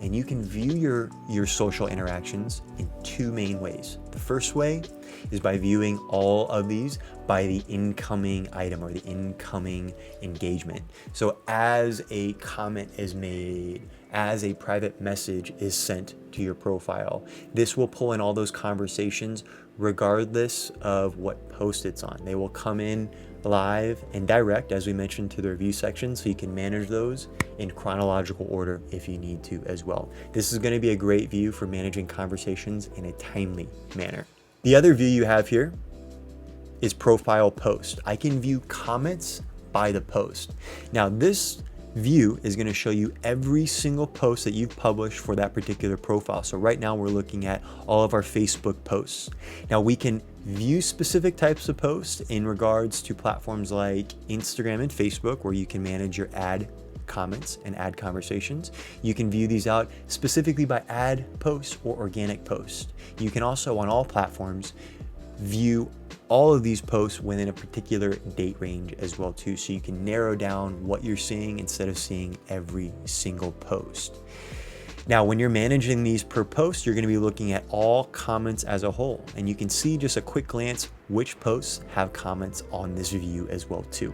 And you can view your social interactions in two main ways. The first way is by viewing all of these by the incoming item or the incoming engagement. So as a comment is made, as a private message is sent to your profile, this will pull in all those conversations regardless of what post it's on. They will come in live and direct, as we mentioned, to the review section, so you can manage those in chronological order if you need to as well. This is going to be a great view for managing conversations in a timely manner. The other view you have here is profile post. I can view comments by the post. Now this view is going to show you every single post that you've published for that particular profile. So right now we're looking at all of our Facebook posts. Now we can view specific types of posts in regards to platforms like Instagram and Facebook, where you can manage your ad comments and ad conversations. You can view these out specifically by ad posts or organic posts. You can also, on all platforms, view all of these posts within a particular date range as well too, so you can narrow down what you're seeing instead of seeing every single post. Now, when you're managing these per post, you're going to be looking at all comments as a whole, and you can see just a quick glance which posts have comments on this view as well too.